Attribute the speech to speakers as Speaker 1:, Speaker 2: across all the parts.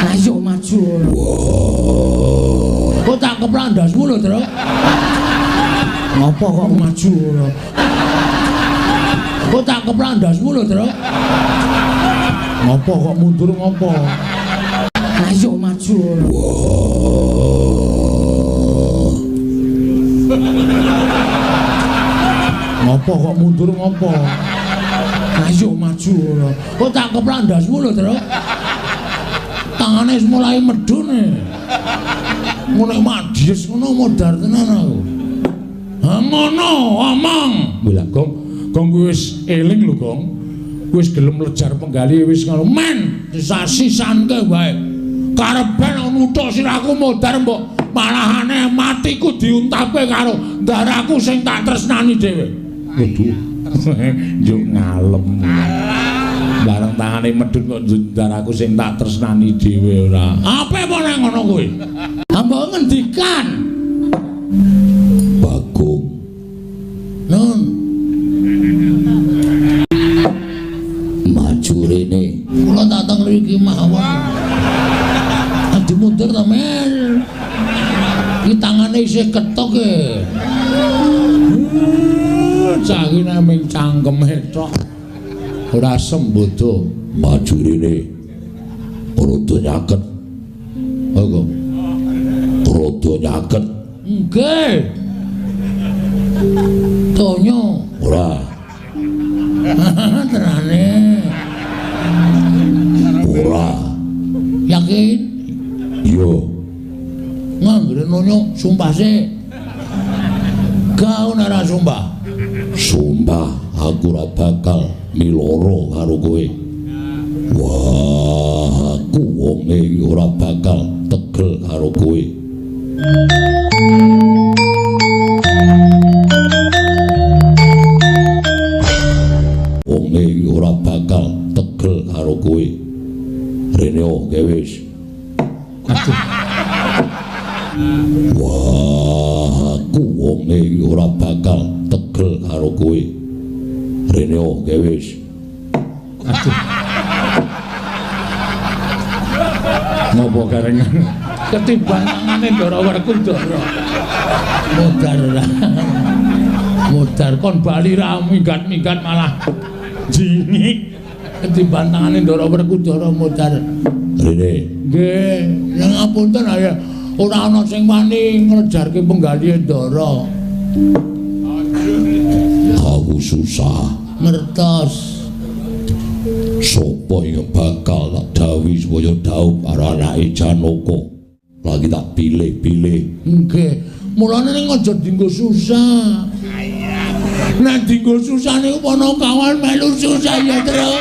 Speaker 1: Ayo maju. Kok tak keplandasmu lho, Tru. Ngopo kok maju? Kok tak keplandasmu lho, Tru. Ngopo kok mundur ngopo? Ayo maju. Ngopo kok mundur ngopo? Ayo maju. Kok tak keplandasmu lho, Tru. Tangane wis mulai medhun. Ngono madhies ngono modar tenan aku. Ha ngono omong. Bilang Gong wis eling lho, Gong. Wis gelem lejar penggali wis ngono men sasisanke wae. Karepen nuthuk sirahku modar mbok malahane matiku diuntapke karo darahku sing tak tresnani dhewe. Waduh. Njuk ngalem. Bareng tangane medhun kok darahku sing tak tresnani dhewe ora. Ape apa nek ngono kuwi? Mbok ngendikan. Bagong. Nun. Maju rene. Kula tak teng mriki mawon. Adi mundur ta, Mel. Iki tangane isih ketok e. Cangine ming cangkeme tok. Ora sembodo. Maju rene. Rada nyaket. Apa? Rada nyaket. Nggih. Tonyo. Ora. Terane. Ora. Yakin? Iya. Nganggere nonyo sumpah sih. Kau ora sumpah. Sumpah aku ora bakal miloro karo kowe. Wah, aku wonge ora bakal tegel karo kowe. Wonge ora bakal tegel karo kowe. Rene oke wis. Wah, aku wonge ora bakal tegel karo kowe. Rene oke wis. Aduh. Ngopo karengan ketimbang tangane Ndara Werkudara. Modar kon bali ra minggat-minggat malah jingik ketimbang tangane Ndara Werkudara modar. Rene. Nggih, yang ngapunten ya ora ana sing wani nglejarke penggalihe Ndara. Aku susah ngertos. Sopo yang bakal tak dawuhi supaya daup karo anake Janaka. Lagi tak pilih-pilih. Nggih, mulane ning aja dienggo susah. Nek dienggo susah niku ana kawan melu susah ya, Tru.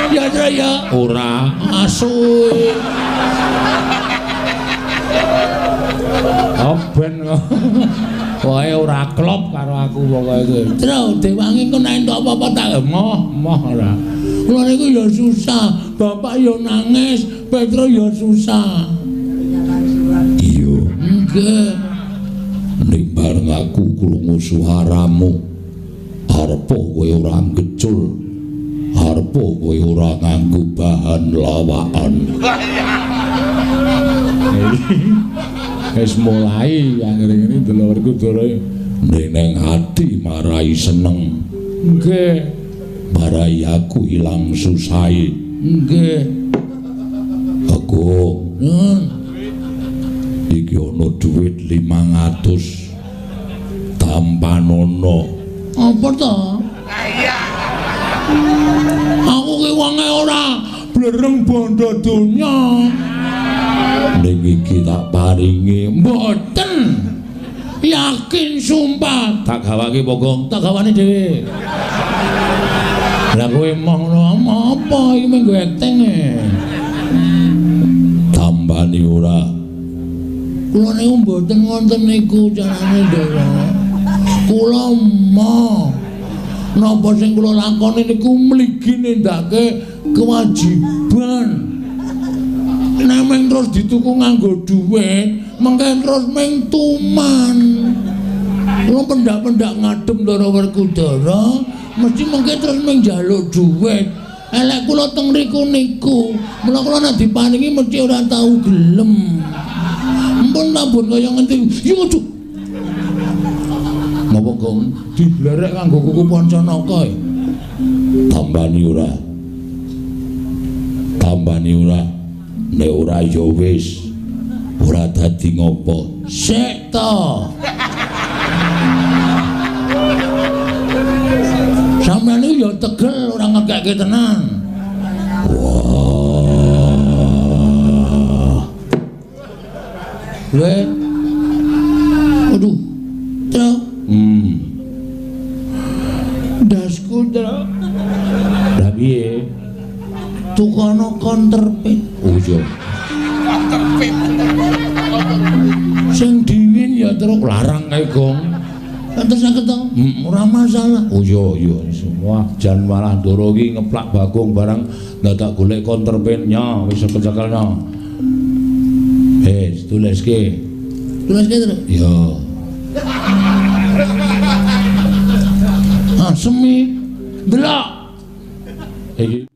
Speaker 1: Ya, Tru ya. Ora asu. Oben kok. Wae ora klop karo aku pokoke kuwi. Tru, Dewangi kok nek entuk apa-apa tak moh ora. Kula niku ya susah, bapak ya nangis, Petro ya susah. Iya. Nggih. Ning bareng aku krungu suaramu, arepa kowe ora ngecul, arepa kowe ora nganggo bahan lawakan. Wis mulai anggere-ngene Ndara Werkudara ning ati marai seneng. Nggih. Marai aku ilang susahe. Nggih. Aku iki ana dhuwit 500 tampanono. Apa to? Iya. Aku ki wonge ora blereng bondo donya. Ning iki tak paringi mboten. Yakin sumpah. Tak gawake pokok, tak gawane dhewe. Lah kowe mong ngono apa iki menggo acting e. Tambani ora. Kula niku mboten wonten niku carane Ndara. Kula mau napa sing kula lakoni niku mligi nindakake kewajiban. Nek meng terus dituku nganggo dhuwit, mengke terus meng tuman. Kula pendak-pendak ngadem Ndara Werkudara, mesti mengke terus meng njaluk dhuwit. elek kula teng mriku niku. Mula kula nek diparingi mesti ora tau gelem. Ampun ampun kaya ngendi. Yo aja. Napa Gong? Diblerek kanggo kuku Pancanaka. Tambani ora. Tambani ora. Nek ora ya wis. Ora dadi ngopo. Sik to. Sampeyan iki ya tegel ora ngekekke tenan. Wah. Aduh. Tro. Dasku tro. Lah piye? Tukono counterfeit. Oh iya. Counterfeit. Sing dingin ya terus larang kae Gong. Terus aku to, ora masalah. Oh iya semua jan malah ndoro iki ngeplak Bagong barang dadak golek counterfeitnya wis kecekelnya. Tuliske. Tuliske terus. Yo. Semi delok. Iki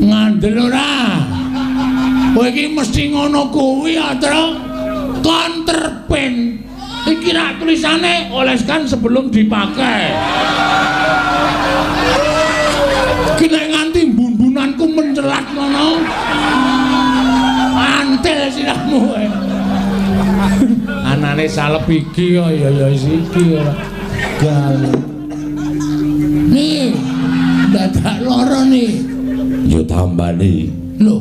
Speaker 1: ngandel ora. Kowe iki mesti ngono kuwi ya, Tru. Counterfeit. Iki rak tulisane oleskan sebelum dipakai. Ki nek nganti bumbunanku mencelat ngono. Antel sirahmu. Anane salep iki kok ya iki ora. Gal. Nih, dadak loro nih. Yo tambani. Lho.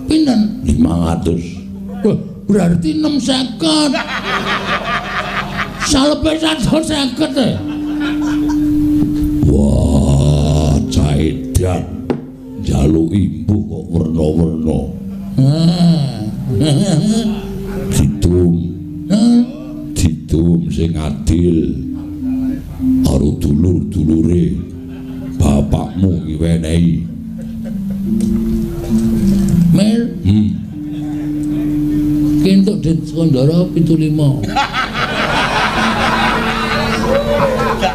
Speaker 1: Pinten? 500. Wah, berarti 650. Salepe 150 Wah, caidan. Jaluk imbuh kok werna-werna. Didum sing adil karo dulur-dulure bapakmu iki wenehi. Mel. Kentuk dit Kondoro 75.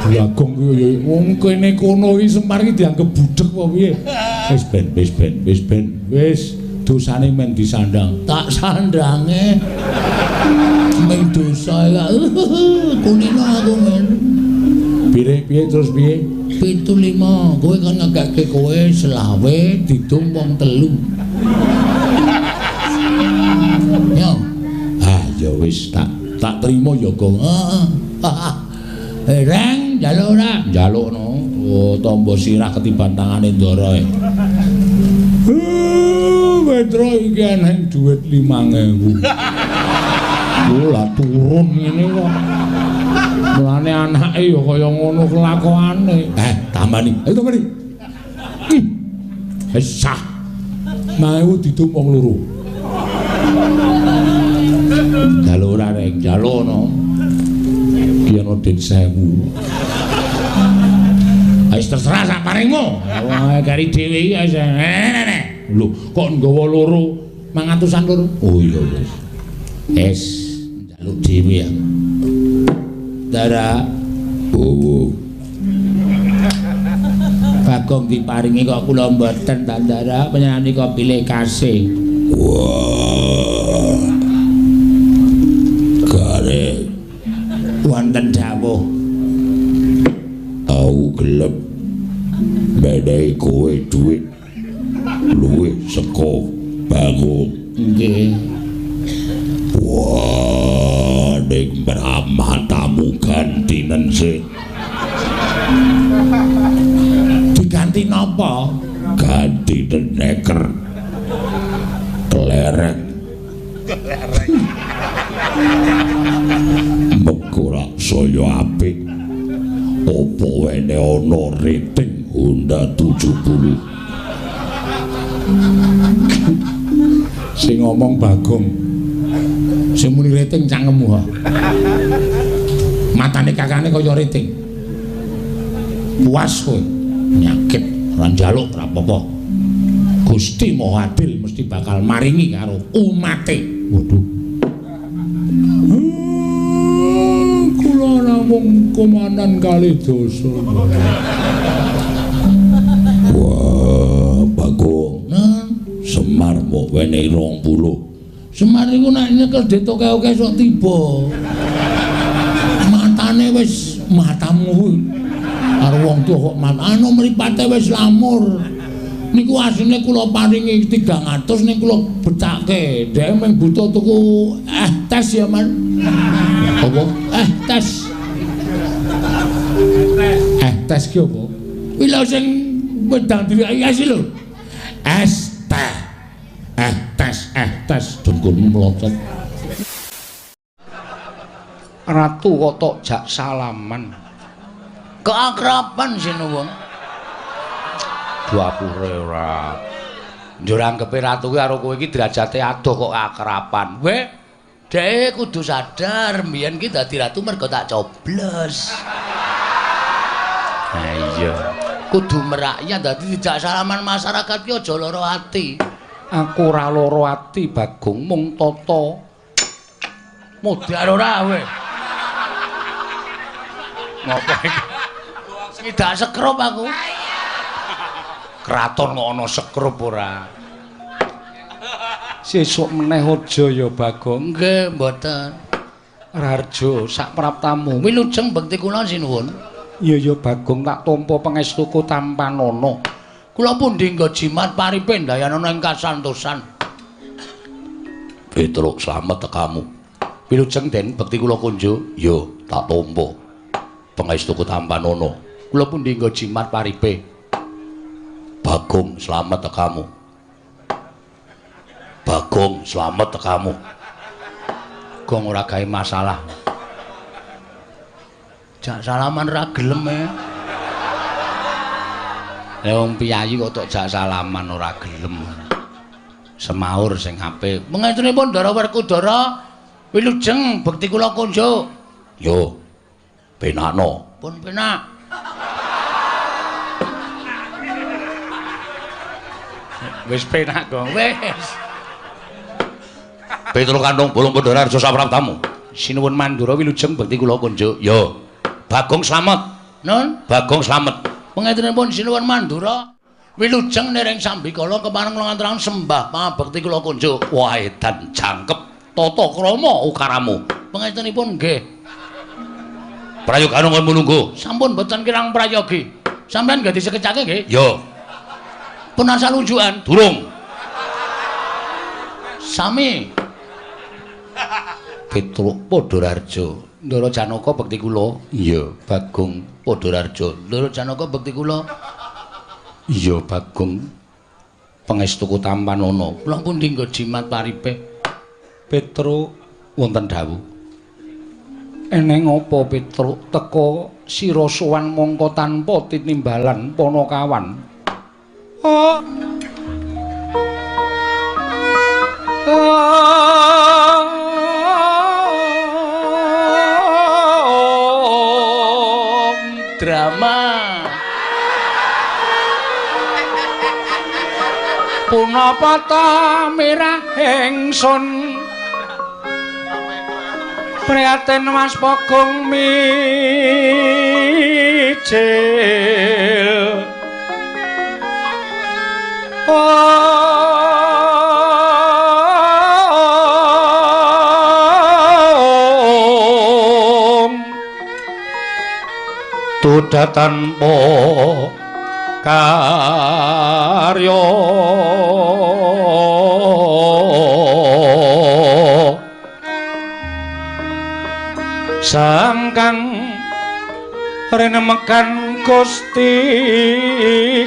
Speaker 1: Bagong kuwi wong kene kono iki Semar iki dianggep budhek apa piye? Wis ben. Wis dosane men disandang. Tak sandange. Meng dosa ya. Kulino aku men. Piye terus piye? 75. Kowe kan ngagake kowe selawe didum wong 3. Yo. Ya wis tak trimo ya, Gong. Heeh. Reng njaluk ora? Njalukno. Oh, tombo sirah ketiban tangane Ndara. Petro iki ana dhuwit 5.000. Lah turun ngene kok. Mulane anake ya kaya ngono kelakuane. Tambani. Ayo tambani. Wis sah. 5.000 didum wong loro. Njaluk ora rek, njalukno. Ki ana den 1000. Wis terserah sak paringmu. Wah, kari dhewe iki wis. Lho, kok nggawa loro 500-an loro? Oh iya wis. Wis njaluk dhewe ya. Dara. Oh. Bagong diparingi kok kula mboten Tandara, panjenengan pilih kasih. Wah. Kare wonten dawuh. Aku gelem menehi kowe dhuwit luwih saka Bagong. Nggih. Wah, ning matamu gantinen sik. Diganti napa? Ganti neker. Kelereng. Mekora saya apik. Apa wene ana rating Honda 70. Sing ngomong Bagong. Sing muni rating cangkemmu ha. Matane kakane kaya rating. Puas kowe. Nyakit ora njaluk ora apa-apa. Gusti Maha Adil mesti bakal maringi karo umate. Waduh. Kula namung komanan kali dosa. Wah. Bagong. Semar mbok wenehi 20. Semar iku nek nyekel ditoke-oke sok tiba. Matane wis matamu karo wong tuwa kok anu mripate wis lamur. Niku asline kula paringi 300 ning kula becake. Dhek mung butuh tuku tes ya, Man. Apa? Tes. Tes ki apa? Kuwi lho sing wedang dirayasi lho. Tes dengkulmu melocot.
Speaker 2: Ratu kok tok jak salaman.
Speaker 1: Keakraban sinuwun.
Speaker 2: Dapure ora. Njur anggepe ratu ki karo kowe iki derajate adoh kok akraban. Weh, dhek kudu sadar mbiyen ki dadi ratu mergo tak coblos.
Speaker 1: Ha iya.
Speaker 2: Kudu merakyat dadi dijak salaman masyarakat ki aja lara ati. Aku ora lara ati, Bagong, mung tata. Modar ora weh. Ngopo iki? Ngidak sekrup aku. Kraton kok ana sekrup ora. Sesuk meneh aja ya, Bagong.
Speaker 1: Nggih, mboten.
Speaker 2: Rarjo sak praptamu.
Speaker 1: Wilujeng bekti kula sinuwun.
Speaker 2: Iya ya Bagong tak tampa pangestuku Tampanana.
Speaker 1: Kula pundi nggo jimat paripe ndayanana ing kasantosan.
Speaker 2: Petruk slamet tekamu. Wilujeng Den bekti kula kunjuk. Yo tak tampa pangestuku Tampanana. Kula pundi nggo jimat paripe. Bagong slamet tekamu. Bagong slamet tekamu. Gong ora gawe masalah. Jak salaman ra gelem e. Lah wong piyayi kok tok jak salaman ora gelem. Semaur sing apik.
Speaker 1: Mengentunipun Ndara Werkudara wilujeng bekti kula kunjuk.
Speaker 2: Yo. Penakno.
Speaker 1: Pun penak.
Speaker 2: Wis penak kok.
Speaker 1: Wis.
Speaker 2: Petruk kantong bolong Pandora Arja sapraptamu. Sinuwun Mandura wilujeng bekti kula kunjuk. Yo. Bagong slamet.
Speaker 1: Nun,
Speaker 2: Bagong slamet.
Speaker 1: pengentunipun sinuwun Mandura wilujeng nering sambikala kepareng nglanganturaken sembah pangabekti kula kunjuk.
Speaker 2: Wah edan jangkep tata krama ukaramu.
Speaker 1: Pengentunipun nggih.
Speaker 2: Prayoga nunggu menunggu.
Speaker 1: Sampun boten kirang prayogi. Sampeyan nggih disekecake nggih?
Speaker 2: Yo.
Speaker 1: Pun asal unjukan.
Speaker 2: Durung.
Speaker 1: Sami.
Speaker 2: Petruk Padhararja. Ndara Janaka bekti kula. Iya, Bagong Padhararja.
Speaker 1: Ndara Janaka bekti kula.
Speaker 2: Iya, Bagong. Pangestuku Tampanana.
Speaker 1: Kula pundi nggo jimat paripe.
Speaker 2: Petruk wonten dawuh. Eneng apa Petruk teka sira sowan mangka tanpa tinimbalan Panakawan? Oh.
Speaker 1: Drama.
Speaker 2: Punapa ta mirah ingsun prihatin Mas Bagong mijil. Tudatan po karya sangkang renemekan Gusti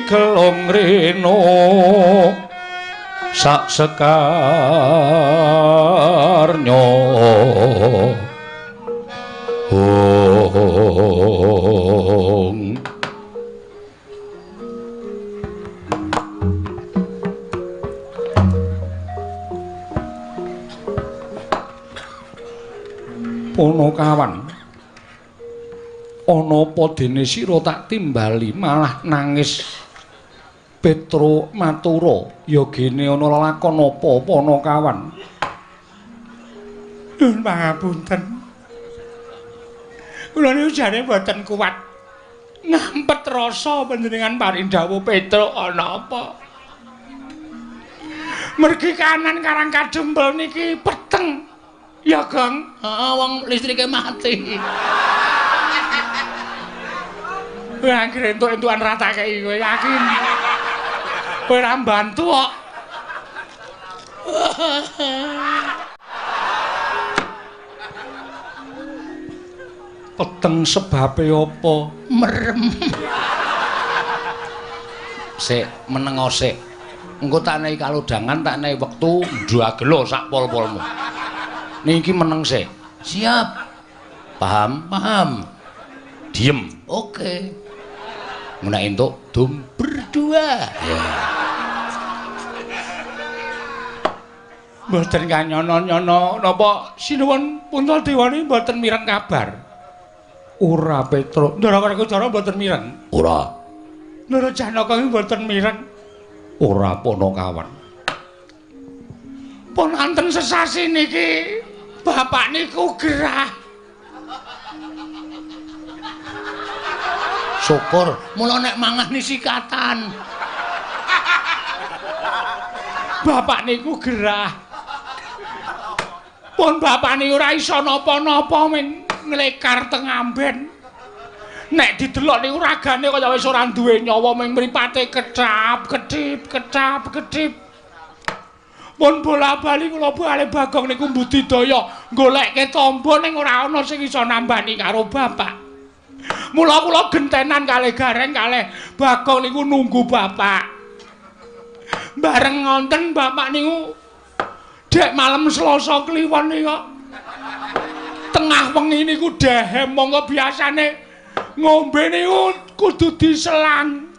Speaker 2: Gelong Rena sak sekarnya Panakawan ana apa dene sira tak timbali malah nangis. Petruk matura, ya gene ana lakon apa Panakawan? Nuwun pangapunten. Kula niku jane mboten kuat ngampet rasa panjenengan paring dawuh Petruk ana apa? Mergi kanan Karang Kadempel niki peteng. Ya, Kang. Heeh, wong listrike mati. Wah, entuk-entukan ratake kowe yakin. Kowe ora mbantu kok. Peteng sebabe apa? Merem. Sik, menengo sik. Engko tak nehi kalodhangan, tak nehi wektu ndagelo sak pol-polmu. Niki meneng sik. Siap. Paham? Paham. Diem. Oke. Menak entuk dum berdua. Ya. Mboten kanyono-nyono napa sinuwun Puntadewa niki mboten mireng kabar. Ora Petruk. Ndara Werkudara mboten mireng. Ora. Ndara Janaka niki mboten mireng. Ora Panakawan. Pun anten sesasi niki bapak niku gerah. Syukur, mula nek mangan sikatan. Bapak niku gerah. Pun bapak niku ora iso napa-napa men nglekar teng amben. Nek didelok niku ragane kaya wis ora duwe nyawa ming mripate kedap-kedip, kedap-kedip. Pun bola-bali kula bali Bagong niku mbudidaya goleke tamba ning ora ana sing iso nambani karo bapak. Mula kula gentenan kalih Gareng kalih Bagong niku nunggu bapak. Bareng ngonten bapak niku dek malam Selasa kliwon niku tengah wengi niku dehem monggo biasane ngombe niku kudu diselang.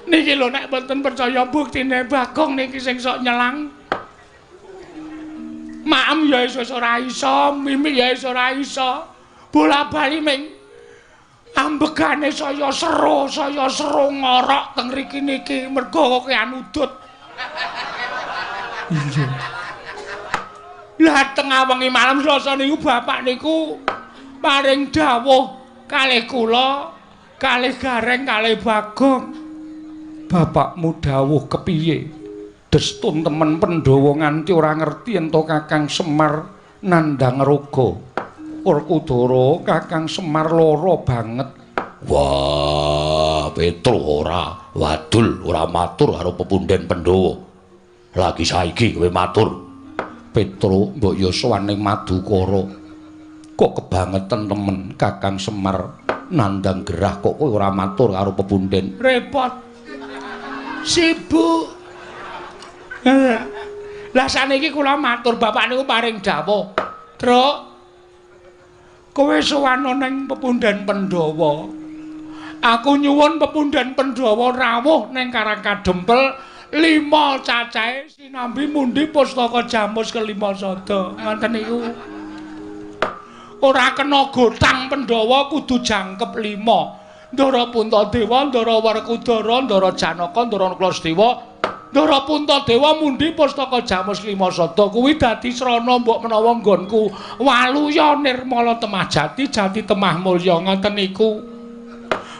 Speaker 2: Niki lho nek mboten percaya buktine Bagong niki sing sok nyelang. Maem ya wis ora iso, mimik ya wis ora iso. Bola-bali ming ambegane saya sero ngorok teng mriki niki mergo kean udut. Iya. Lah tengah wengi malam Selasa niku bapak niku paring dawuh kalih kula, kalih Gareng, kalih Bagong. Bapakmu dawuh kepiye? Destun temen Pandhawa nganti ora ngerti ento Kakang Semar nandhang raga. Werkudara Kakang Semar lara banget. Wah, Petruk ora wadul, ora matur karo pepunden Pandhawa. Lagi saiki kowe matur. Petruk mbok ya sowan ning Madukara. Kok kebangetan temen Kakang Semar nandhang gerah kok kowe ora matur karo pepunden. Repot. Sibuk. Lah saniki kula matur bapak niku paring dawuh. Truk. Kowe sowan ning pepunden Pandhawa. Aku nyuwun pepunden Pandhawa rawuh ning Karang Kadempel 5 cacahe sinambi mundi pustaka Jamus kelima sada. Ngoten niku. Ora kena gotang Pandhawa kudu jangkep 5. Ndara Puntadewa, Ndara Werkudara, Ndara Janaka, Ndara Klasdewa, Ndara Puntadewa mundi pustaka Jamus kelima sada kuwi dadi srana mbok menawa nggonku Waluya Nirmala Temah Jati, Jati Temah Mulya ngoten niku.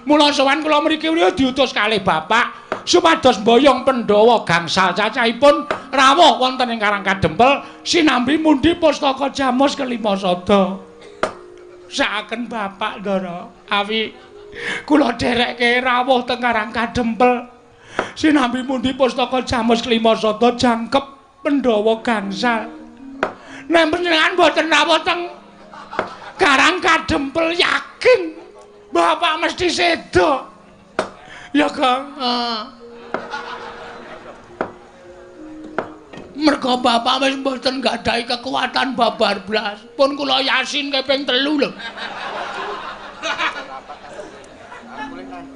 Speaker 2: Mula sowan kula mriki diutus kalih bapak supados mboyong Pandhawa gangsal cacahipun rawuh wonten ing Karang Kadempel sinambi mundi pustaka Jamus kelima sada. Sakaken bapak Ndara awi kula derekke rawuh teng Karang Kadempel sinambi mundi pustaka Jamus kelima sada jangkep Pandhawa gangsal. Nek panjenengan mboten rawuh teng Karang Kadempel yakin bapak mesti sedo. Ya, Kang. Mergo bapak wis mboten gadahi kekuatan babar blas. Pun kula Yasin kaping 3 lho.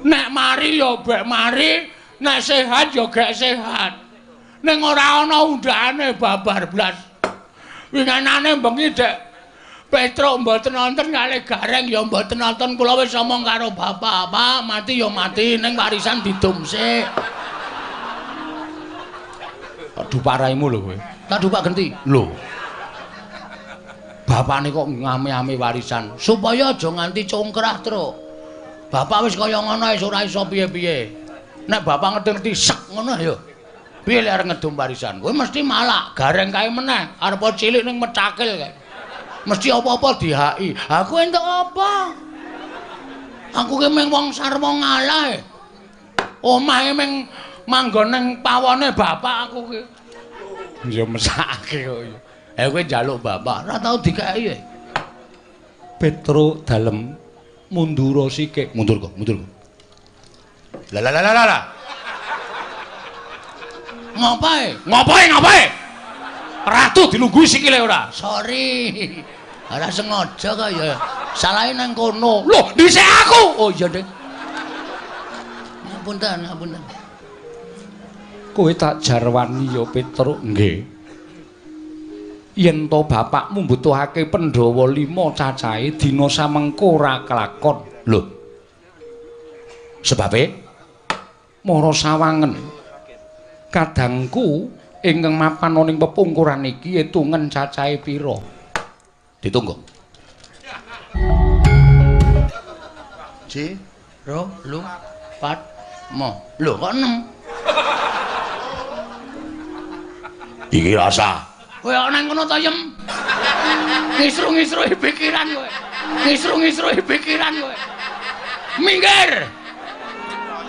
Speaker 2: Nek mari ya bek mari, nek sehat ya gek sehat. Ning ora ana undhane babar blas. Winganane bengi dek Petruk mboten nonton kalih Gareng ya mboten nonton kula wis omong karo bapak, Pak, mati ya mati ning warisan didumsik. Aduh paraimu lho kowe. Tak dupak genti. Lho. Bapakne kok ngame-ame warisan supaya aja nganti congkrah, Truk. Bapak wis kaya ngono wis ora iso piye-piye. Nek bapak ngerti sek ngono ya. Piye lek arep ngedum warisan? Kowe mesti malak, gareng kae meneh, arep cilik ning mecakil kae. Mesti apa-apa dihaki. Aku entuk apa? Aku ki mung wong sarwa ngalah. Omahe mung manggon ning pawone bapak aku ki. Ya mesake kok ya. Kowe njaluk bapak, ora tau dikeki. Petro dalem mundur sithik. Mundur kok. Lah. Ngapae? Ratu dilungguhi sikile ora. Sorry. Ora sengaja kok ya. Salahe nang kono. Loh, dhisik aku. Oh iya, Dek. Ngapunten. Kowe tak jarwani ya, Petro. Nggih. Yen to bapakmu mbutuhake Pandhawa 5 cacahe dina samengko ora kelakon. Lho. Sebabe mara sawangen. Kadangku ingkang mapan ning pepungkuran iki etungen cacahe pira? Ditunggu. J, ro, lu, pat, mo. Lho kok 6? Iki rasa. Kowe nang kono ta yem. Ngisru-ngisruhi pikiran kowe. Minggir.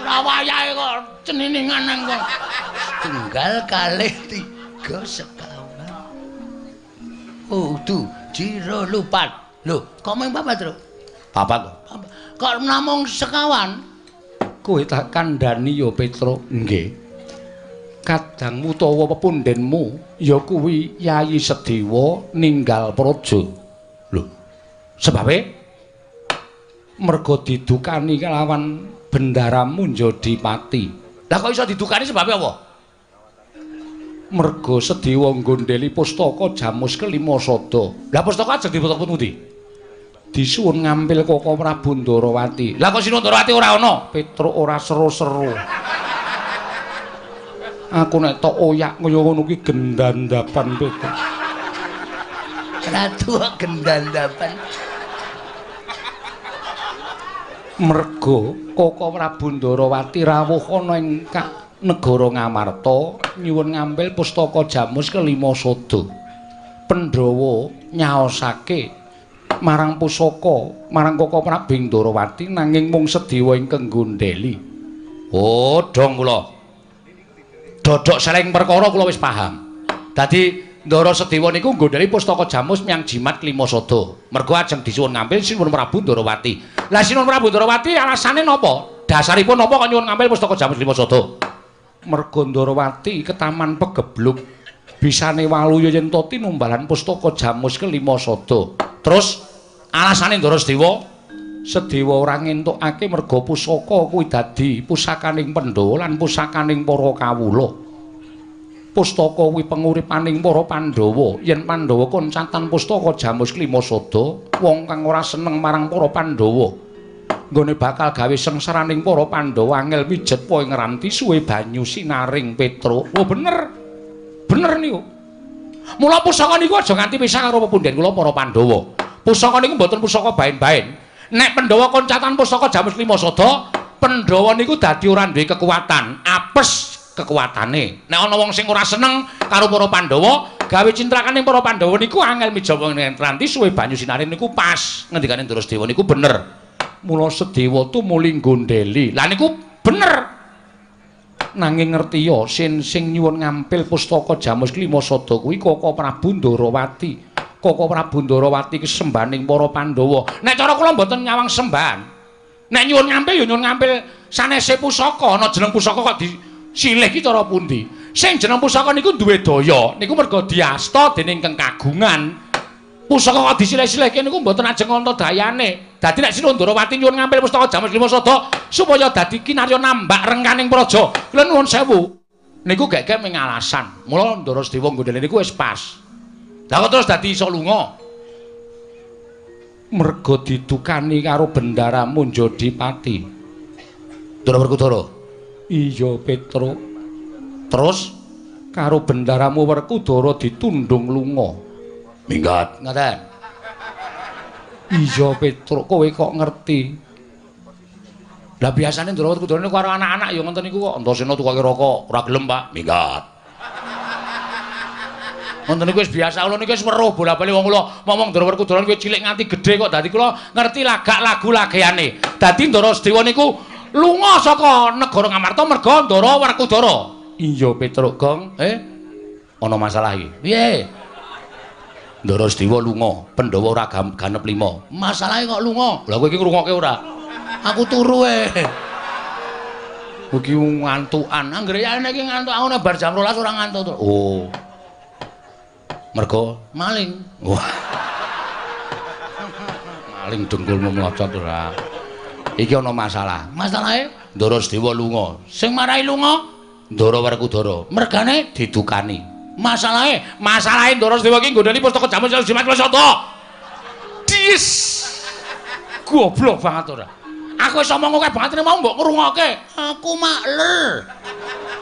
Speaker 2: Ora wayahe kok ceniningan nang kono. Tunggal kalih 3 sekawan. Oh, tu, jiro lupat. Lho, kok mung papat, Tru? Papat kok. Kok namung sekawan? Kowe tak kandhani ya, Petro. Nggih. Kadangmu utawa pepundhenmu ya kuwi Yayi Sedewa ninggal praja. Lho, sebabe merga didukani kelawan bendaramu Njodipati. Lah kok iso didukani sebabe apa? Merga Sedewa nggondheli pustaka Jamus kelima sada. Lah pustaka ajeng dipotong pundi? Disuwun ngampil Koko Prabu Ndarawati. Lah kok Sinu Ndarawati ora ana? Petro ora seru-seru. Aku nek tok oyak kaya ngono ki gendandapan, Petro. Ratu gendandapan. Merga Koko Prabu Ndarawati rawuh ana ing negara Ngamarta nyuwun ngambil pustaka Jamus kelima sada. Pandhawa nyaosake marang pusaka marang Koko Prabu Ndarawati nanging mung Sedewa ingkang nggondheli. Oh, dong kula. Dodok seleng perkara kula wis paham. Dadi Ndara Sedewa niku nggondheli pustaka Jamus miyang jimat kelima sada. Merga ajeng disuwun ngambil Sinuwun Prabu Ndarawati. Lah Sinuwun Prabu Ndarawati alasane napa? Dasaripun napa kok nyuwun ngambil pustaka Jamus kelima sada? Merga Ndarawati ketaman pegebluk bisane waluya yen to tinumbalan pustaka Jamus kelima sada. Terus alasane Ndara Sedewa ora ngentukake merga pusaka kuwi dadi pusakaning Pandhawa lan pusakaning para kawula. Pustaka kuwi penguripaning para Pandhawa. Yen Pandhawa koncatan pustaka Jamus kelima sada, wong kang ora seneng marang para Pandhawa nggone bakal gawe sengsaraning para Pandhawa angel mijet poe ngranti suwe banyu sinaring Petro. Oh bener. Bener niku. Mula pusaka niku aja nganti pisah karo pepundhen kula para Pandhawa. Pusaka niku mboten pusaka baen-baen. Nek Pandhawa koncatan pustaka Jamus kelima sada, Pandhawa niku dadi ora duwe kekuatan, apes kekuatane. Nek ana wong sing ora seneng karo para Pandhawa, gawe cintrakaning para Pandhawa niku angel mijawa ngranti suwe banyu sinaring niku pas. Ngendikane Ndara Sedewa niku bener. Mula Sedewa tumuli nggondheli. Lah niku bener. Nanging ngertiya sing nyuwun ngampil pustaka Jamus kelima sada kuwi Koko Prabu Ndarawati. Koko Prabu Ndarawati ki sembaning para Pandhawa. Nek cara kula mboten nyawang sembahan. Nek nyuwun ngampil ya nyuwun ngampil sanese pusaka, ana jeneng pusaka kok disilih ki cara pundi? Sing jeneng pusaka niku duwe daya, niku merga diasta dening Kang Kagungan. Pusaka kok disilih-silihke niku mboten ajeng ana dayane. Dadi nek Sinuwun Ndarawati nyuwun ngampil pustaka Jamus kelima sada supaya dadi kinarya nambak rengkaning praja. Kula nuwun sewu. Niku gek-gek ming alasan. Mula Ndara Sedewa nggondheli niku wis pas. Lah kok terus dadi iso lunga? Merga didukani karo bendaramu Njodipati. Ndara Werkudara. Iya, Petro. Terus karo bendaramu Werkudara ditundung lunga. Minggat. Ngaten. Iya, Petro, kowe kok ngerti? Lah biasane Ndara Werkudara niku karo anak-anak ya ngoten niku kok. Antasena tukake rokok, ora gelem, Pak. Minggat. Ngoten niku wis biasa, kula niku wis weruh bola-bali wong kula ngomong Ndara Werkudara niku cilik nganti gedhe kok. Dadi kula ngerti lagak lagu lageane. Dadi Ndara Sedewa niku lunga saka negara Ngamarta merga Ndara Werkudara. Iya, Petruk, Gong. Ana masalah iki. Piye? Ndara Sedewa lunga, Pandhawa ora ganep 5. Masalahe kok lunga? Lah kowe iki ngrungokke ora? Aku turu Iki ngantukan. Anggere ya iki ngantuk aku nek bar jam 12 ora ngantuk. Oh. Mergo maling. Wah. Maling dengkulmu mlocot ora. Iki ana masalah. Masalahe Ndara Sedewa lunga. Sing marahi lunga Ndara Werkudara. Mergane didukani. Masalahe Ndara Sedewa iki nggodani pustaka jaman Jimat Lesata. Dis. Goblok banget ora. Aku wis omong akeh banget mau mbok ngrungokke. Aku makler.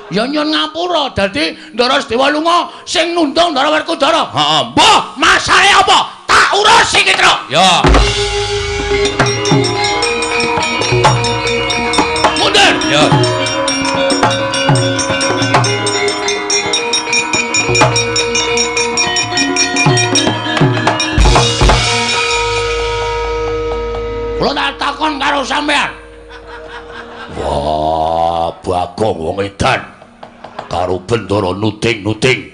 Speaker 2: Ya nyun ngapura. Dadi Ndara Sedewa lunga sing nundung Ndara Werkudara. Heeh. Mbah, masalahe apa? Tak urus iki, Truk. Ya. Mundur. Ya. Kula tak takon karo sampean. Wah, Bagong wong edan karo Bendara nuting-nuting.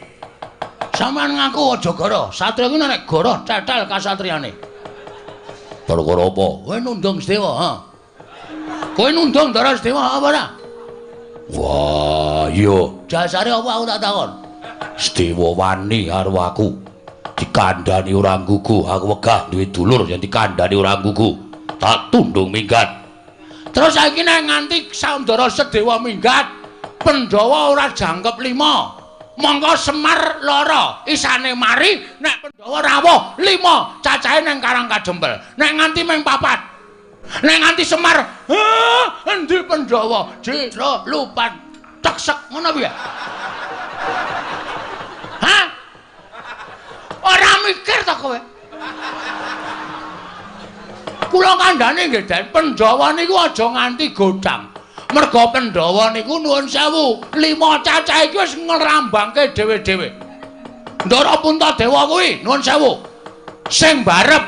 Speaker 2: Sampeyan ngaku aja goro, satriya iki nek goro cetel kasatriyane. Perkara apa? Kowe nundung Sedewa, ha? Kowe nundung Ndara Sedewa apa ora? Wah, iya. Dasare apa aku tak takon? Sedewa wani karo aku. Dikandhani ora nggugu, aku wegah duwe dulur yen dikandhani ora nggugu. Tak tundung minggat. Terus saiki nek nganti Ndara Sedewa minggat, Pandhawa ora jangkep 5. Monggo Semar loro, isane mari nek Pandhawa rawuh 5, cacahe ning Karang Kadempel. Nek nganti ming 4. Nek nganti Semar, endi Pandhawa? Jero lupat teksek ngono piye? Hah? Ora mikir to kowe? Kula kandhane nggih, Den, Pandhawa niku aja nganti godhang. Merga Pandhawa niku nuwun sewu, 5 cacah iki wis ngrambangke dhewe-dhewe. Ndara Puntadewa kuwi nuwun sewu. Sing barep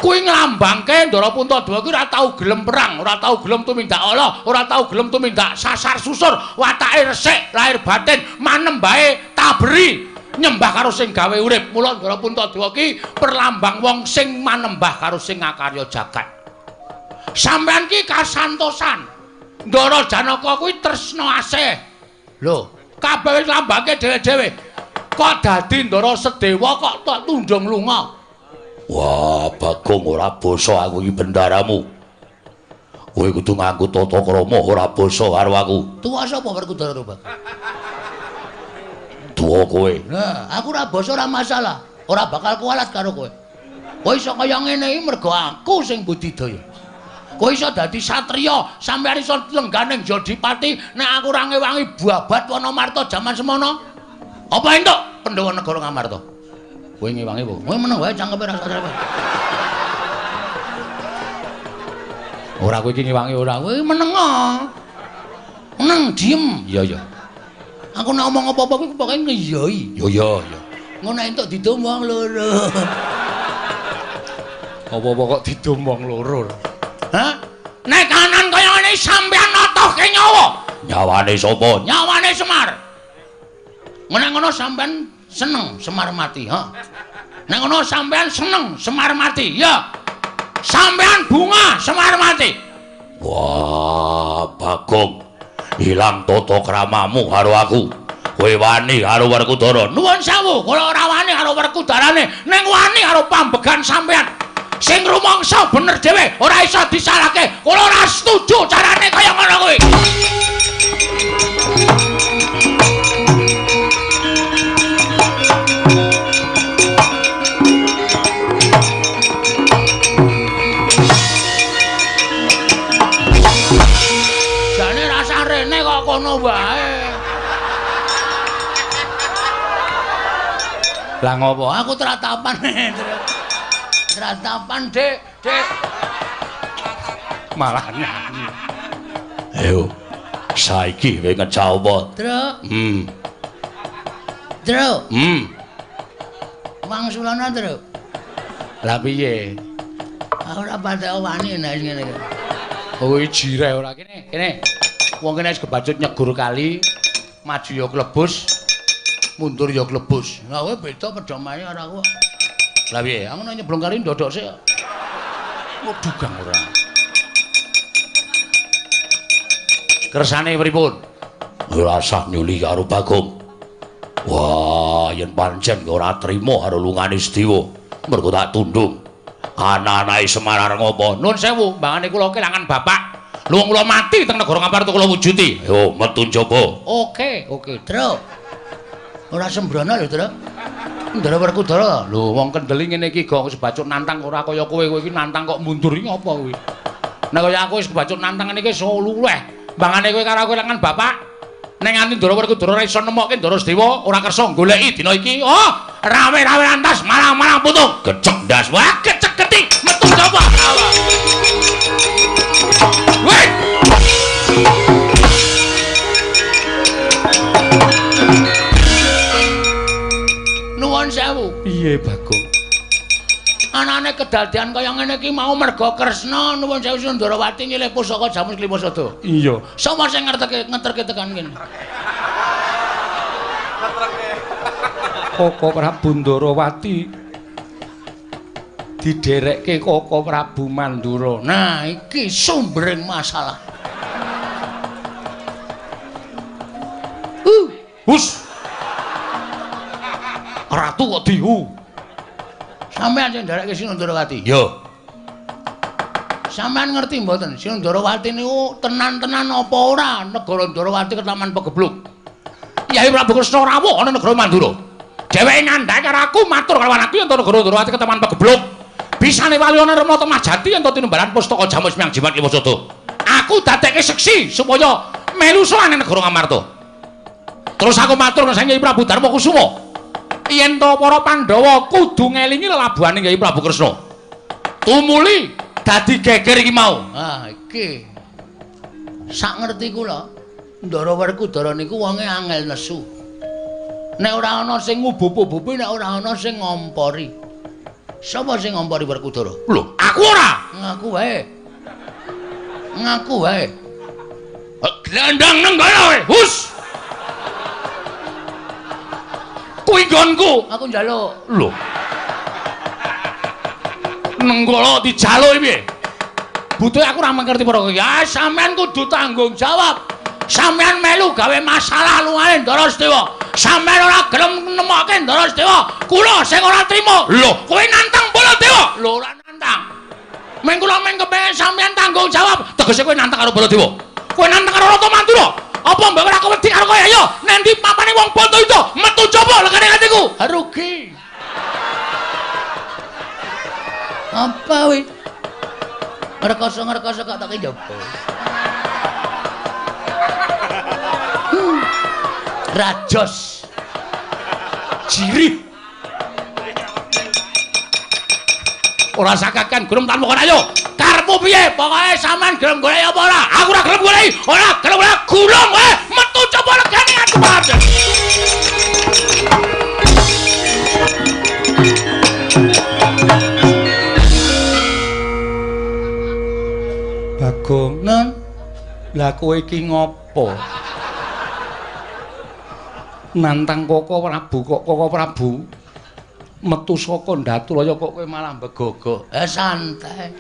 Speaker 2: kuwi nglambangke Ndara Puntadewa kuwi ora tau gelem perang, ora tau gelem tumindak Allah, ora tau gelem tumindak sasar susur, watake resik, lahir batin manembahe taberi. Nyembah karo sing gawe urip. Mula Ndara Puntadewa ki perlambang wong sing manembah karo sing ngakarya jagat. Sampeyan ki kasantosan. Ndara Janaka kuwi tresna asih. Lho, kabeh wis lambangke dhewe-dhewe. Kok dadi Ndara Sedewa kok tak tundung lunga? Wah, Bagong ora basa aku iki bendaramu. Kowe kudu nganggo tata krama ora basa karo aku. Tuwa sapa Werkudara, Pak? Tuwa kowe. Nah, aku ora basa ora masalah. Ora bakal kualat karo kowe. Kowe iso kaya ngene iki mergo aku sing budidaya. Kowe iso dadi satriya, sampeyan iso lengganing Jodipati nek aku ora ngewangi Babat Wanamarta jaman semono. Apa entuk Pandhawa negara Ngamarta? Kowe ngewangi apa? Kowe meneng wae cangkepe ra satrep. Ora kowe iki ngewangi ora, kowe meneng. Meneng diem. Iya, iya. Aku nek ngomong apa-apa kuwi pokoke ngiyoi. Yo yo yo. Ngono entuk didom wong loro. Apa-apa kok didom wong loro. Hah? Nek kanan kaya ngene sampeyan notohke nyawa. Nyawane sapa? Nyawane Semar. Nek ngono sampeyan seneng Semar mati, ha? Nek ngono sampeyan seneng Semar mati, ya. Sampeyan bunga Semar mati. Wah, Bagong. Hilang tata kramamu karo aku. Kowe wani karo Werkudara. Nuwun sewu, kula ora wani karo Werkudarane, ning wani karo pambegan sampean. Sing rumangsa bener dhewe, ora iso disalahke. Kula ora setuju carane kaya ngono kuwi. Kono wae. Lah ngopo? Aku tratapan. Tratapan, Dik, Dik. Malah nyanyi. Ayo. Saiki kowe ngecah apa?
Speaker 3: Truk. Truk. Wangsulana, Truk.
Speaker 2: Lah piye?
Speaker 3: Ora patek wani nek ngene iki.
Speaker 2: Oh, jire ora kene. Kene. Wong kene wis kebacut nyegur kali, maju ya klebus, mundur ya klebus.
Speaker 3: Lah kowe beda pedomane ora kok.
Speaker 2: Lah piye?
Speaker 3: Aku nek nyeblong kali ndodok sik.
Speaker 2: Kok dugang ora. Kersane pripun? Ora sah nyuli karo Bagong. Wah, yen pancen ora trima karo lungane Sedewa, mergo tak tundung. Anak-anake Semar ngopo? Nuwun sewu, mbangane kula kelangan bapak. Luwung kula mati teng negara Ngaparta kula wujuti. Yo, metu njaba.
Speaker 3: Oke, Truk. Ora sembrono lho, Truk. Ndara Werkudara.
Speaker 2: Lho, wong kendeli ngene iki gong sebacut nantang ora kaya kowe iki nantang kok mundur iki apa kowe? Nek kaya aku wis kebacut nantang ngene iki iso luweh. Mbangane kowe karo aku kelangan bapak. Ning nganti Ndara Werkudara ora iso nemokke Ndara Sedewa, ora kersa goleki dina iki. Oh, rame-rame lantas malang-malang putung. Gecek ndas. Wah, gecek geti metu coba. Weh.
Speaker 3: Nuwun sewu.
Speaker 2: Piye, Bagong?
Speaker 3: Anane kedadian kaya ngene iki mau merga Kresna nuwun sewu Sundarawati nyilih pusaka Jamus Klimasada.
Speaker 2: Iya.
Speaker 3: Sapa sing ngeterke tekan kene?
Speaker 2: Koko Prabu Ndarawati diderekke Koko Prabu Mandura.
Speaker 3: Nah, iki sumbering masalah.
Speaker 2: Hus. Ratu kok dihu.
Speaker 3: Sampeyan sing nderekke Sundarawati.
Speaker 2: Yo.
Speaker 3: Sampeyan ngerti mboten Sundarawati niku tenan-tenan apa ora negara Ndarawati ketaman pegebluk. Yai Prabu Kresna rawuh ana negara Mandura. Dheweke ngandhake karo aku matur karo anakku yen negara Ndarawati ketaman pegebluk. Bisane walyane Rama Temajati yen tinimbalan pustaka Jamus Miang Jimat Klimasada. Aku dadekke seksi supaya melu sowan negara Ngamarta. Terus aku matur karo Yai Prabu Darma Kusuma. Yen to para Pandhawa kudu ngelingi lelabuhane Yai Prabu Kresna. Tumuli dadi geger iki mau. Ah, iki. Sak ngerti kula, Ndara Werkudara niku wonge angel nesu. Nek ora ana sing ngubup-ubupi, nek ora ana sing ngompori. Sapa sing ngompori Werkudara?
Speaker 2: Lho, aku ora.
Speaker 3: Ngaku wae. Ngaku wae.
Speaker 2: Glandang nenggala kowe. Hus. Kuwi nggonku.
Speaker 3: Aku njaluk.
Speaker 2: Lho. Nenggala dijaluk piye? Butuhe aku ora mengerti para ya sampean kudu tanggung jawab. Sampean melu gawe masalah lungane Ndara Sedewa. Sampean ora gelem nemokke Ndara Sedewa. Kula sing ora trima. Lho, kowe nantang Baladewa.
Speaker 3: Lho ora nantang.
Speaker 2: Meng kula meng kepengin sampean tanggung jawab. Tegese kowe nantang karo Baladewa. Kowe nantang karo Rata Mandura. Apa mbok ora wedi karo kowe ayo? Nendi papane wong bondo itu metu coba legane atiku.
Speaker 3: Rugi. Apa wih? Ngerkoso kok tak njaba. Rajos.
Speaker 2: Jirih. Ora sakakan gelem tanpa kon ayo. Karepmu piye? Pokoke sampean gelem golek apa ora? Aku ora gelem golek. Ora gelem golek gulung kowe. Metu coba legane aku padha. Bagong,
Speaker 3: Nun,
Speaker 2: lah kowe iki ngopo? Nantang Koko Prabu metu saka Ndaturaya kok kowe malah begogo.
Speaker 3: santai.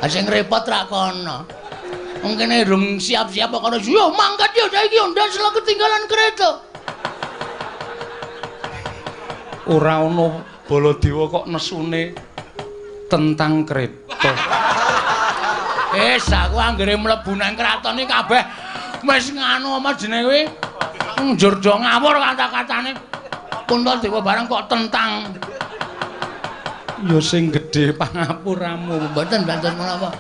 Speaker 3: Sing repot ra kono. Wong kene durung siap-siap kok karo yo mangkat yo saiki yo ndas lho ketinggalan kereta.
Speaker 2: Ora ana Baladewa kok nesune tentang kereta.
Speaker 3: Aku anggere mlebu nang kraton iki kabeh wis nganu apa jenenge kuwi? Njur do ngawur kata-katane. Puntadewa barang kok tentang.
Speaker 2: Ya sing gedhe pangapuramu.
Speaker 3: Mboten banten menapa.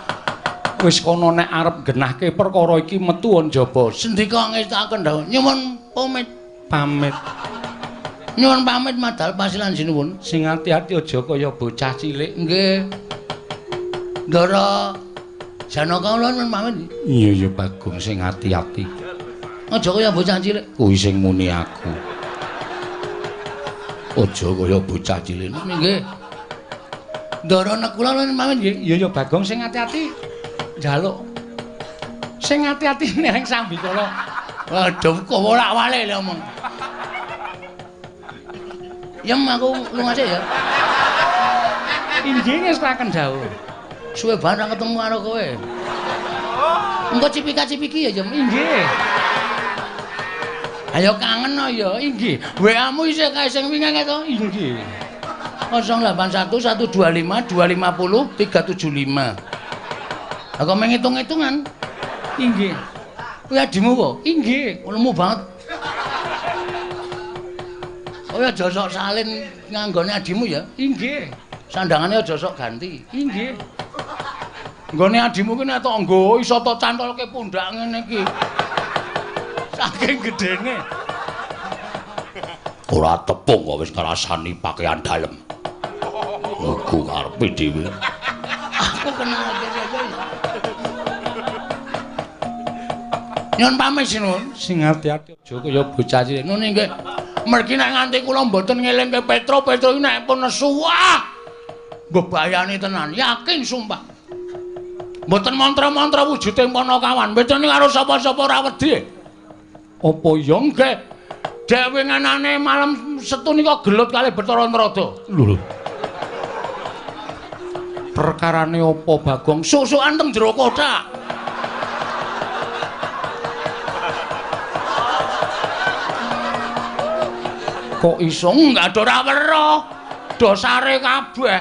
Speaker 2: Wis kono nek arep genahke perkara iki metu njaba.
Speaker 3: Sendika ngestaken dawuh. Nyuwun pamit.
Speaker 2: Pamit.
Speaker 3: Nyuwun pamit madal pasilan sinuwun.
Speaker 2: Sing ati-ati aja kaya bocah cilik.
Speaker 3: Nggih. Ndara Janaka kula men pamit.
Speaker 2: Iya ya Bagong sing ati-ati.
Speaker 3: Aja kaya bocah cilik.
Speaker 2: Kuwi sing muni aku. Aja kaya bocah cilik.
Speaker 3: Nggih. Ndara nek kula men pamit nggih.
Speaker 2: Iya ya Bagong sing ati-ati. Njaluk. Sing ati-ati ning Sambikala.
Speaker 3: Waduh, kok wolak-walik lho omong. Yem aku lunga sik ya.
Speaker 2: Inggih ngestaken dawuh.
Speaker 3: Suwe banget ketemu karo kowe. Engko cipika-cipiki ya, Jem.
Speaker 2: Inggih.
Speaker 3: Ayo kangen no ya, inggih. WA-mu isih kae sing wingi to?
Speaker 2: Inggih.
Speaker 3: 081 125 250 375. Aku menghitung-hitungan.
Speaker 2: Inggih.
Speaker 3: Kuwi adimu kok?
Speaker 2: Inggih.
Speaker 3: Lemu banget. Oh ya aja sok salin nganggone adimu ya.
Speaker 2: Inggih.
Speaker 3: Sandangane aja sok ganti.
Speaker 2: Inggih.
Speaker 3: Nggone adimu ki nek tok nggo iso tok cantolke pundak ngene iki. Saking gedene.
Speaker 2: Ora tepung kok wis ngrasani pakaian dalem. Lugu karepe dhewe.
Speaker 3: Aku kenal aja. Nyun pamit sinun.
Speaker 2: Sing ati-ati aja kaya bocah cilik.
Speaker 3: Nun nggih. Mergi nek nganti kula mboten ngelingke Petro iki nek pun nesu wah. Bebayani tenan, yakin sumpah. Mboten mantra-mantra wujuding Panakawan, bedane karo sapa-sapa ora wedi.
Speaker 2: Apa ya
Speaker 3: Nggih. Dewe nganane malam Setu nika gelut kalih Bathara Narada.
Speaker 2: lho. Perkarane apa Bagong?
Speaker 3: Susukan teng jero kotak.
Speaker 2: Kok iso
Speaker 3: Enggak ada ora weruh. Dosare kabeh.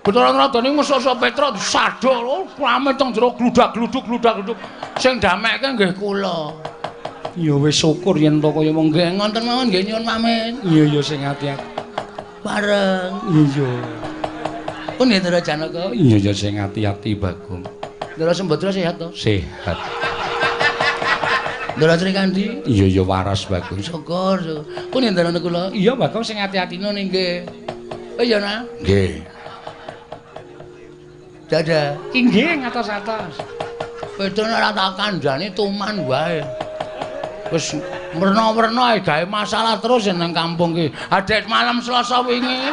Speaker 3: Bathara Narada niku musuh Petra disadol, rame teng jero gludak-gluduk. Sing damekke nggih kula.
Speaker 2: ya wis syukur yen to kaya mengko.
Speaker 3: Nggih ngoten mawon nggih nyuwun pamit.
Speaker 2: Iya ya sing ati-ati.
Speaker 3: Bareng.
Speaker 2: Iya.
Speaker 3: Pun nggih Ndara Janaka.
Speaker 2: Iya ya sing ati-ati Bagong.
Speaker 3: Ndara Sembadra sehat to?
Speaker 2: Sehat.
Speaker 3: Ndara Srikandi.
Speaker 2: Iya ya waras Bagong.
Speaker 3: Syukur. Pun nggih Ndara kula.
Speaker 2: Iya Bagong sing ati-ati
Speaker 3: Atine nggih. Oh iya nah.
Speaker 2: nggih.
Speaker 3: Dadah.
Speaker 2: Inggih ngatos-atos.
Speaker 3: Pedone ora tak kandhani tuman wae. Wis merna-merna ae gawe masalah terus nang kampung ki. Adet malam Selasa wingi.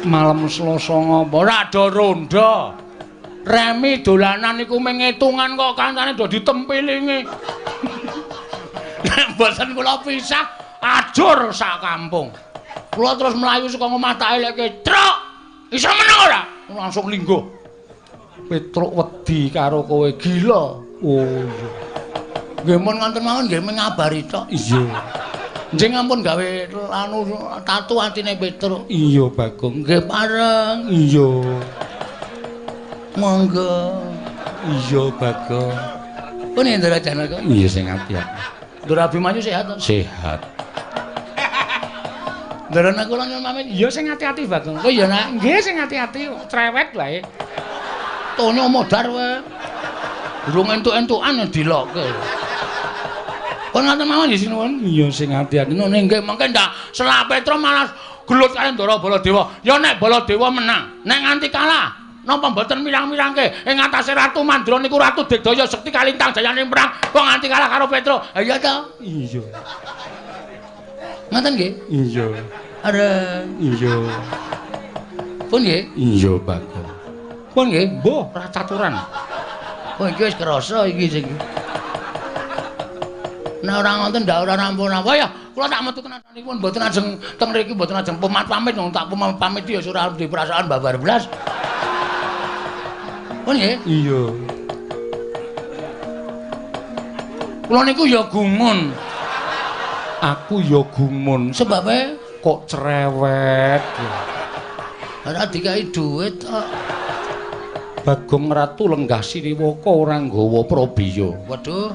Speaker 2: Malam Selasa ngopo?
Speaker 3: Ora ada ronda. Remi dolanan iku mengitungan kok kancane do ditempilingi. Nek mboten kula pisah, ajur sak kampung. Kula terus mlayu saka omah tak eleke, "Truk, iso meneng ora?" Langsung lingguh.
Speaker 2: Petruk wedi karo kowe gila. Oh iya.
Speaker 3: Nggih mun ngoten mawon nggih ngabari tok.
Speaker 2: Iya.
Speaker 3: Njing ampun gawe anu tatu atine Petruk.
Speaker 2: Iya Bagong.
Speaker 3: Nggih pareng.
Speaker 2: Iya.
Speaker 3: Monggo.
Speaker 2: Iya Bagong.
Speaker 3: Pun Ndara Janaka.
Speaker 2: Iya sing ati-ati.
Speaker 3: Ndara Abimanyu sehat to?
Speaker 2: Sehat.
Speaker 3: Ndara kula nyuwun pamit.
Speaker 2: Iya sing ati-ati Bagong.
Speaker 3: Oh iya nak.
Speaker 2: Nggih sing ati-ati cerewet wae.
Speaker 3: Tonyo modar wae. Durung entuk-entukan dilokke. Pun ngoten mawon nggih sinuwun.
Speaker 2: Iya sing ati-ati.
Speaker 3: Nune nggih mengke ndak Selak Petra malah gelut kali Ndara Baladewa. Ya nek Baladewa menang, nek nganti kalah napa mboten mirang-mirangke ing atase Ratu Mandra niku Ratu Digdaya Sekti kalintang jayane perang kok nganti kalah karo Petra. Ha iya to?
Speaker 2: Iya.
Speaker 3: Ngoten nggih?
Speaker 2: Iya.
Speaker 3: Areng.
Speaker 2: Iya.
Speaker 3: Pun nggih?
Speaker 2: Iya Bagong.
Speaker 3: Pun nggih?
Speaker 2: Mbah, ora caturan.
Speaker 3: Oh iki wis krasa iki sing. Nek ora ngoten ndak ora rampun apa ya. Kula tak metu tenan niku mboten ajeng teng mriki mboten ajeng pamit wong tak pamit ya ora di perasaan babar blas. Pun nggih?
Speaker 2: Iya.
Speaker 3: Kula niku ya gumun.
Speaker 2: Aku ya gumun.
Speaker 3: Sebabe
Speaker 2: Kok cerewet.
Speaker 3: ora dikai dhuwit kok.
Speaker 2: Bagong Ratu Lenggah Siniwaka ora nggawa prabiya.
Speaker 3: Waduh.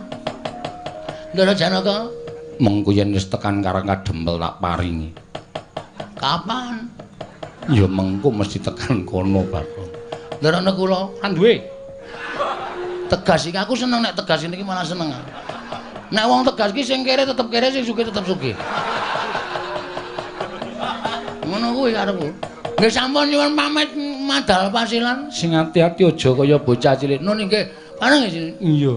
Speaker 3: Ndara Janaka,
Speaker 2: Mengko yen wis tekan Karang Kadempel tak paringi.
Speaker 3: kapan?
Speaker 2: Ya mengko mesti tekan kono, Bagong.
Speaker 3: Ndara kula
Speaker 2: Kan duwe.
Speaker 3: tegas iki aku seneng nek tegas niki malah seneng. Nek wong tegas ki sing kere tetep kere, sing sugih tetep sugih. Ngono kuwi karepku. Nggih sampun nyuwun pamit madal pasilan.
Speaker 2: Sing ati-ati aja kaya bocah cilik.
Speaker 3: Nun nggih. Pareng nggih.
Speaker 2: Iya.